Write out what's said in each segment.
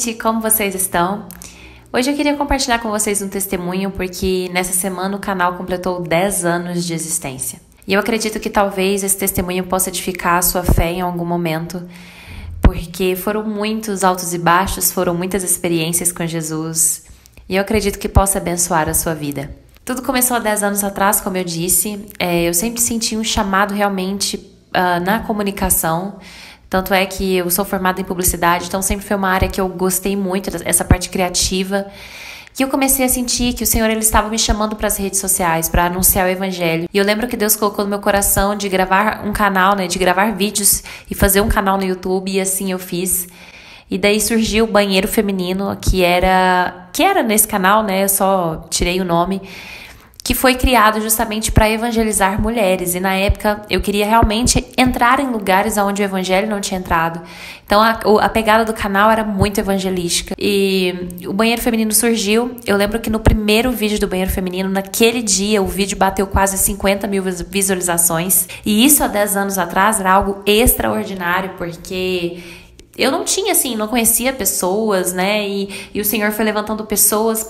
gente, como vocês estão? Hoje eu queria compartilhar com vocês um testemunho porque nessa semana o canal completou 10 anos de existência. E eu acredito que talvez esse testemunho possa edificar a sua fé em algum momento, porque foram muitos altos e baixos, foram muitas experiências com Jesus, e eu acredito que possa abençoar a sua vida. Tudo começou há 10 anos atrás, como eu disse. Eu sempre senti um chamado realmente na comunicação. Tanto é que eu sou formada em publicidade, então sempre foi uma área que eu gostei muito, essa parte criativa. E eu comecei a sentir que o Senhor ele estava me chamando para as redes sociais, para anunciar o Evangelho. E eu lembro que Deus colocou no meu coração de gravar um canal, de gravar vídeos e fazer um canal no YouTube, e assim eu fiz. E daí surgiu o Banheiro Feminino, que era nesse canal, eu só tirei o nome, que foi criado justamente para evangelizar mulheres. E na época eu queria realmente entrar em lugares onde o evangelho não tinha entrado. Então a pegada do canal era muito evangelística. E o Banheiro Feminino surgiu. Eu lembro que no primeiro vídeo do Banheiro Feminino, naquele dia, o vídeo bateu quase 50 mil visualizações. E isso há 10 anos atrás era algo extraordinário, porque eu não tinha, não conhecia pessoas, e o Senhor foi levantando pessoas,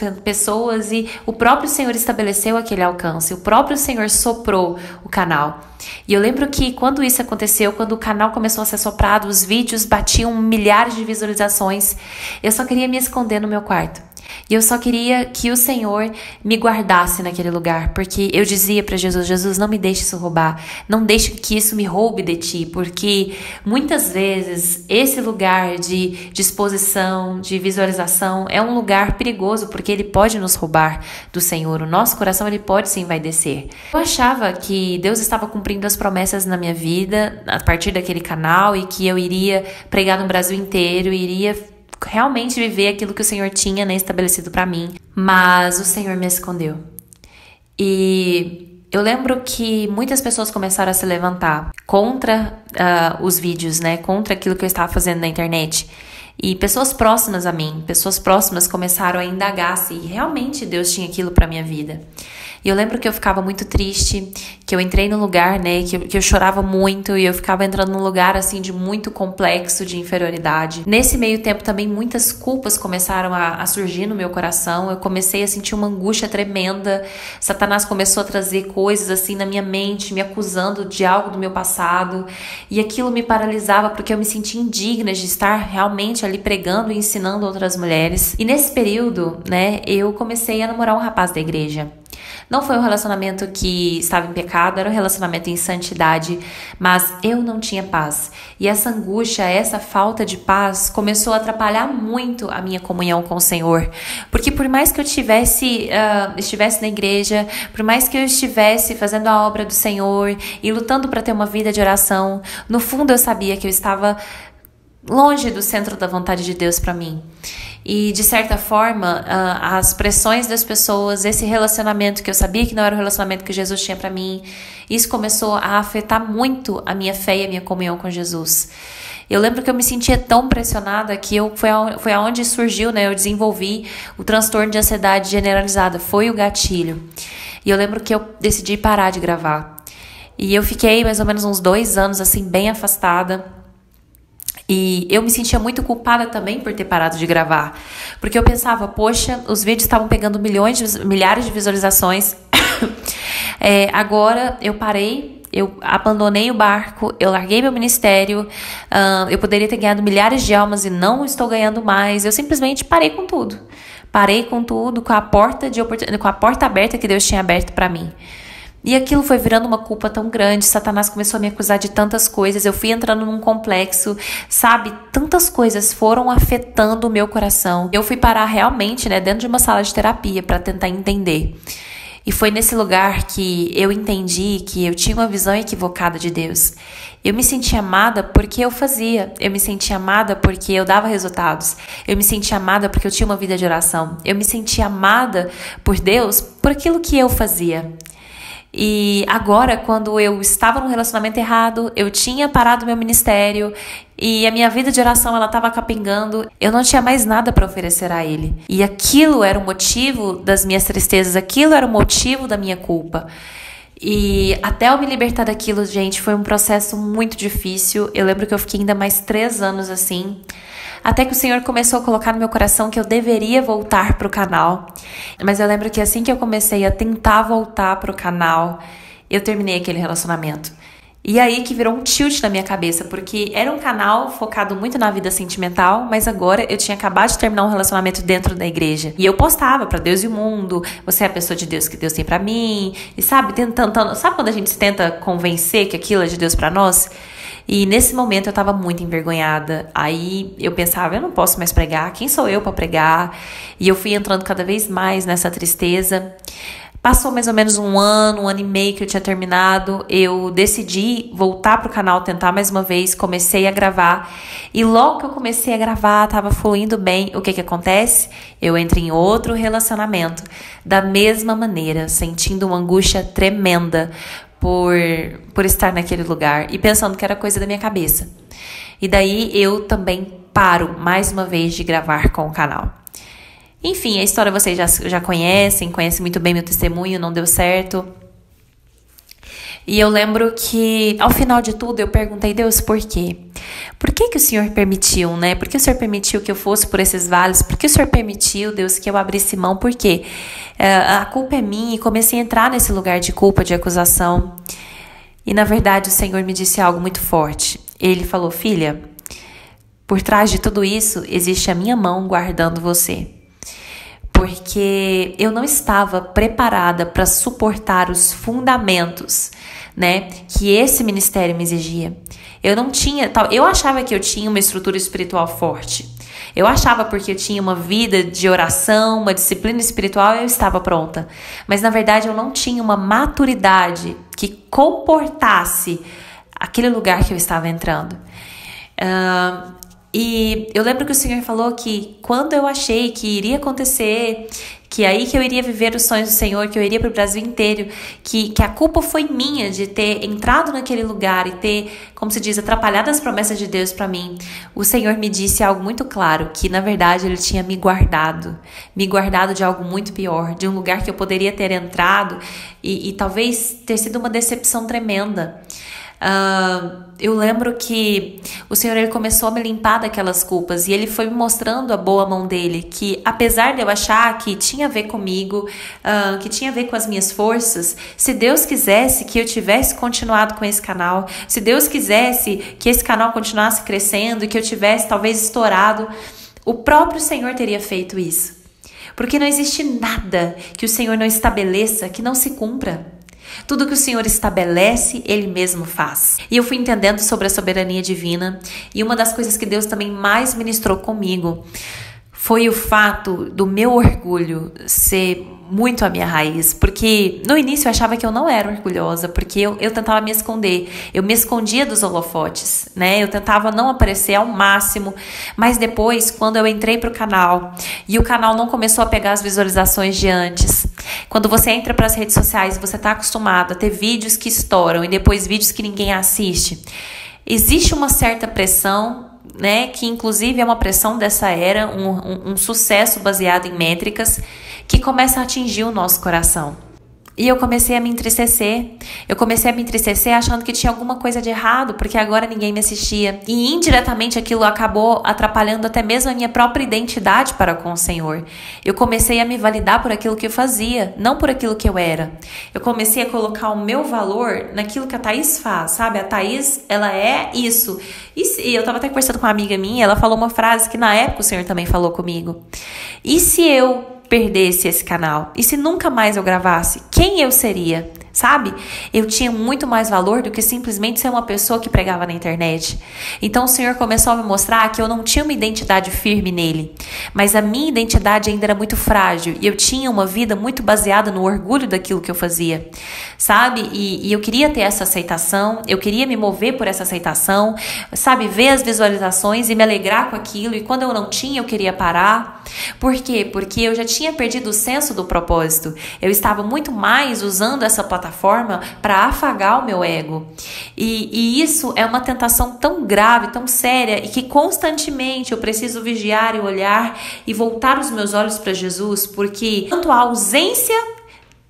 e o próprio Senhor estabeleceu aquele alcance, o próprio Senhor soprou o canal. E eu lembro que quando isso aconteceu, quando o canal começou a ser soprado, os vídeos batiam milhares de visualizações, eu só queria me esconder no meu quarto. E eu só queria que o Senhor me guardasse naquele lugar, porque eu dizia para Jesus, Jesus, não me deixe isso roubar, não deixe que isso me roube de ti, porque muitas vezes esse lugar de exposição, de visualização, é um lugar perigoso, porque ele pode nos roubar do Senhor, o nosso coração ele pode se envaidecer. Eu achava que Deus estava cumprindo as promessas na minha vida, a partir daquele canal, e que eu iria pregar no Brasil inteiro, iria realmente viver aquilo que o Senhor tinha estabelecido para mim, mas o Senhor me escondeu. E eu lembro que muitas pessoas começaram a se levantar contra os vídeos, contra aquilo que eu estava fazendo na internet. E pessoas próximas a mim, pessoas próximas começaram a indagar se realmente Deus tinha aquilo para minha vida. E eu lembro que eu ficava muito triste, que eu entrei num lugar, que eu chorava muito, e eu ficava entrando num lugar, de muito complexo, de inferioridade. Nesse meio tempo também muitas culpas começaram a surgir no meu coração, eu comecei a sentir uma angústia tremenda. Satanás começou a trazer coisas na minha mente, me acusando de algo do meu passado, e aquilo me paralisava, porque eu me sentia indigna de estar realmente ali pregando e ensinando outras mulheres. E nesse período, eu comecei a namorar um rapaz da igreja. Não foi um relacionamento que estava em pecado, era um relacionamento em santidade, mas eu não tinha paz. E essa angústia, essa falta de paz começou a atrapalhar muito a minha comunhão com o Senhor. Porque por mais que eu estivesse na igreja, por mais que eu estivesse fazendo a obra do Senhor e lutando para ter uma vida de oração, no fundo eu sabia que eu estava longe do centro da vontade de Deus para mim. E de certa forma, as pressões das pessoas, esse relacionamento que eu sabia que não era o relacionamento que Jesus tinha para mim, isso começou a afetar muito a minha fé e a minha comunhão com Jesus. Eu lembro que eu me sentia tão pressionada que foi aonde surgiu, eu desenvolvi o transtorno de ansiedade generalizada, foi o gatilho. E eu lembro que eu decidi parar de gravar. E eu fiquei mais ou menos uns 2 anos bem afastada. E eu me sentia muito culpada também por ter parado de gravar. Porque eu pensava, poxa, os vídeos estavam pegando milhares de visualizações. Agora eu parei, eu abandonei o barco, eu larguei meu ministério. Eu poderia ter ganhado milhares de almas e não estou ganhando mais. Eu simplesmente parei com tudo. Parei com tudo, com a porta aberta que Deus tinha aberto para mim. E aquilo foi virando uma culpa tão grande, Satanás começou a me acusar de tantas coisas, eu fui entrando num complexo, tantas coisas foram afetando o meu coração. Eu fui parar realmente, dentro de uma sala de terapia para tentar entender. E foi nesse lugar que eu entendi que eu tinha uma visão equivocada de Deus. Eu me sentia amada porque eu fazia, eu me sentia amada porque eu dava resultados, eu me sentia amada porque eu tinha uma vida de oração, eu me sentia amada por Deus por aquilo que eu fazia. E agora, quando eu estava num relacionamento errado, eu tinha parado meu ministério e a minha vida de oração ela estava capengando, eu não tinha mais nada para oferecer a Ele. E aquilo era o motivo das minhas tristezas, aquilo era o motivo da minha culpa. E até eu me libertar daquilo, gente, foi um processo muito difícil. Eu lembro que eu fiquei ainda mais 3 anos assim. até que o Senhor começou a colocar no meu coração que eu deveria voltar para o canal. Mas eu lembro que assim que eu comecei a tentar voltar para o canal, eu terminei aquele relacionamento. E aí que virou um tilt na minha cabeça, porque era um canal focado muito na vida sentimental, mas agora eu tinha acabado de terminar um relacionamento dentro da igreja. E eu postava pra Deus e o mundo, você é a pessoa de Deus que Deus tem pra mim, e sabe, tentando, sabe quando a gente tenta convencer que aquilo é de Deus pra nós? E nesse momento eu tava muito envergonhada. Aí eu pensava, eu não posso mais pregar, quem sou eu pra pregar? E eu fui entrando cada vez mais nessa tristeza. Passou mais ou menos um ano e meio que eu tinha terminado, eu decidi voltar pro canal, tentar mais uma vez, comecei a gravar, e logo que eu comecei a gravar, tava fluindo bem, o que acontece? Eu entro em outro relacionamento, da mesma maneira, sentindo uma angústia tremenda por estar naquele lugar, e pensando que era coisa da minha cabeça. E daí eu também paro mais uma vez de gravar com o canal. Enfim, a história vocês já conhecem muito bem meu testemunho, não deu certo. E eu lembro que, ao final de tudo, eu perguntei, Deus, por quê? Por que o Senhor permitiu, né? Por que o Senhor permitiu que eu fosse por esses vales? Por que o Senhor permitiu, Deus, que eu abrisse mão? Por quê? A culpa é minha, e comecei a entrar nesse lugar de culpa, de acusação. E, na verdade, o Senhor me disse algo muito forte. Ele falou, filha, por trás de tudo isso, existe a minha mão guardando você. Porque eu não estava preparada para suportar os fundamentos, né, que esse ministério me exigia. Eu achava que eu tinha uma estrutura espiritual forte. Eu achava porque eu tinha uma vida de oração, uma disciplina espiritual, eu estava pronta. Mas na verdade eu não tinha uma maturidade que comportasse aquele lugar que eu estava entrando. E eu lembro que o Senhor falou que quando eu achei que iria acontecer, que aí que eu iria viver os sonhos do Senhor, que eu iria para o Brasil inteiro, que a culpa foi minha de ter entrado naquele lugar e ter, como se diz, atrapalhado as promessas de Deus para mim, o Senhor me disse algo muito claro, que na verdade Ele tinha me guardado de algo muito pior, de um lugar que eu poderia ter entrado e talvez ter sido uma decepção tremenda. Eu lembro que o Senhor ele começou a me limpar daquelas culpas e Ele foi me mostrando a boa mão dele, que apesar de eu achar que tinha a ver comigo, que tinha a ver com as minhas forças, se Deus quisesse que eu tivesse continuado com esse canal, se Deus quisesse que esse canal continuasse crescendo e que eu tivesse talvez estourado, o próprio Senhor teria feito isso. Porque não existe nada que o Senhor não estabeleça que não se cumpra. Tudo que o Senhor estabelece, Ele mesmo faz. E eu fui entendendo sobre a soberania divina. E uma das coisas que Deus também mais ministrou comigo foi o fato do meu orgulho ser muito a minha raiz. Porque no início eu achava que eu não era orgulhosa, porque eu tentava me esconder. Eu me escondia dos holofotes, né? Eu tentava não aparecer ao máximo. Mas depois, quando eu entrei pro canal e o canal não começou a pegar as visualizações de antes, quando você entra para as redes sociais e você está acostumado a ter vídeos que estouram e depois vídeos que ninguém assiste, existe uma certa pressão, né, que inclusive é uma pressão dessa era, um sucesso baseado em métricas, que começa a atingir o nosso coração. E eu comecei a me entristecer. Eu comecei a me entristecer achando que tinha alguma coisa de errado, porque agora ninguém me assistia. E indiretamente aquilo acabou atrapalhando até mesmo a minha própria identidade para com o Senhor. Eu comecei a me validar por aquilo que eu fazia, não por aquilo que eu era. Eu comecei a colocar o meu valor naquilo que a Thaís faz, sabe? A Thaís, ela é isso. E eu estava até conversando com uma amiga minha, ela falou uma frase que na época o Senhor também falou comigo. E se eu perdesse esse canal? E se nunca mais eu gravasse? Quem eu seria? Sabe? Eu tinha muito mais valor do que simplesmente ser uma pessoa que pregava na internet. Então o Senhor começou a me mostrar que eu não tinha uma identidade firme nele, mas a minha identidade ainda era muito frágil e eu tinha uma vida muito baseada no orgulho daquilo que eu fazia, sabe? E eu queria ter essa aceitação, eu queria me mover por essa aceitação, sabe? Ver as visualizações e me alegrar com aquilo, e quando eu não tinha, eu queria parar. Por quê? Porque eu já tinha perdido o senso do propósito. Eu estava muito mais usando essa plataforma para afagar o meu ego. E isso é uma tentação tão grave, tão séria, e que constantemente eu preciso vigiar e olhar e voltar os meus olhos para Jesus, porque tanto a ausência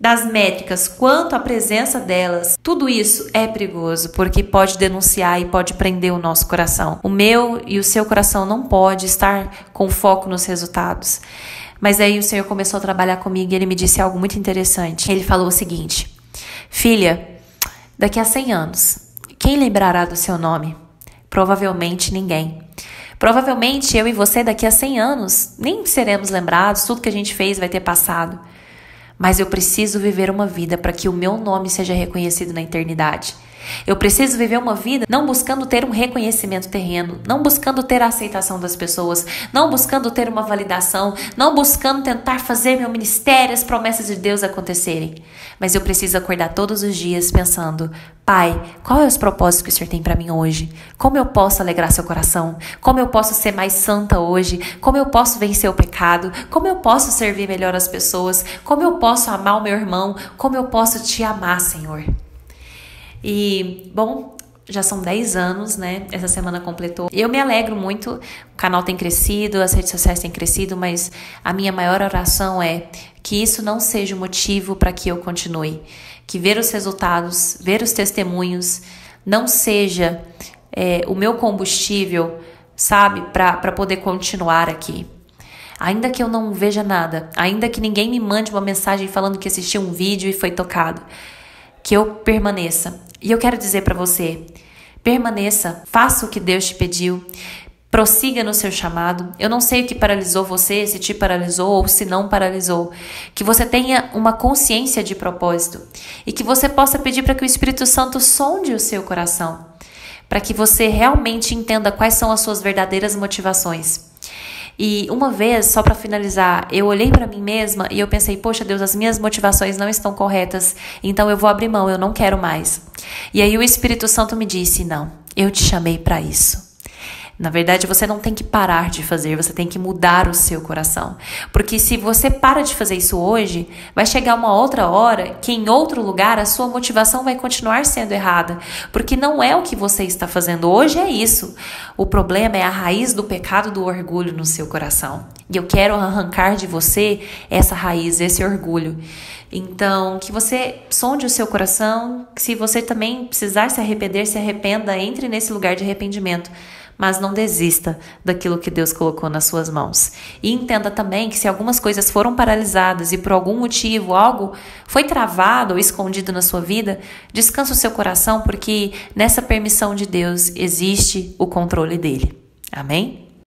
das métricas quanto à presença delas, tudo isso é perigoso, porque pode denunciar e pode prender o nosso coração. O meu e o seu coração não pode estar com foco nos resultados. Mas aí o Senhor começou a trabalhar comigo e Ele me disse algo muito interessante. Ele falou o seguinte: filha, daqui a 100 anos, quem lembrará do seu nome? Provavelmente ninguém. Provavelmente eu e você daqui a 100 anos nem seremos lembrados, tudo que a gente fez vai ter passado. Mas eu preciso viver uma vida para que o meu nome seja reconhecido na eternidade. Eu preciso viver uma vida não buscando ter um reconhecimento terreno, não buscando ter a aceitação das pessoas, não buscando ter uma validação, não buscando tentar fazer meu ministério, as promessas de Deus acontecerem. Mas eu preciso acordar todos os dias pensando: Pai, qual é os propósitos que o Senhor tem para mim hoje? Como eu posso alegrar seu coração? Como eu posso ser mais santa hoje? Como eu posso vencer o pecado? Como eu posso servir melhor as pessoas? Como eu posso amar o meu irmão? Como eu posso te amar, Senhor? E, bom, já são 10 anos, né? Essa semana completou. Eu me alegro muito, o canal tem crescido, as redes sociais têm crescido, mas a minha maior oração é que isso não seja o motivo para que eu continue. Que ver os resultados, ver os testemunhos, não seja o meu combustível, sabe? Para poder continuar aqui. Ainda que eu não veja nada, ainda que ninguém me mande uma mensagem falando que assistiu um vídeo e foi tocado, que eu permaneça. E eu quero dizer para você, permaneça, faça o que Deus te pediu, prossiga no seu chamado. Eu não sei o que paralisou você, se te paralisou ou se não paralisou. Que você tenha uma consciência de propósito e que você possa pedir para que o Espírito Santo sonde o seu coração, para que você realmente entenda quais são as suas verdadeiras motivações. E uma vez, só para finalizar, eu olhei para mim mesma e eu pensei: poxa Deus, as minhas motivações não estão corretas, então eu vou abrir mão, eu não quero mais. E aí o Espírito Santo me disse: não, eu te chamei para isso. Na verdade, você não tem que parar de fazer, você tem que mudar o seu coração. Porque se você para de fazer isso hoje, vai chegar uma outra hora que em outro lugar a sua motivação vai continuar sendo errada. Porque não é o que você está fazendo hoje, é isso. O problema é a raiz do pecado do orgulho no seu coração. E eu quero arrancar de você essa raiz, esse orgulho. Então, que você sonde o seu coração, que se você também precisar se arrepender, se arrependa, entre nesse lugar de arrependimento. Mas não desista daquilo que Deus colocou nas suas mãos. E entenda também que se algumas coisas foram paralisadas e por algum motivo algo foi travado ou escondido na sua vida, descansa o seu coração, porque nessa permissão de Deus existe o controle dele. Amém?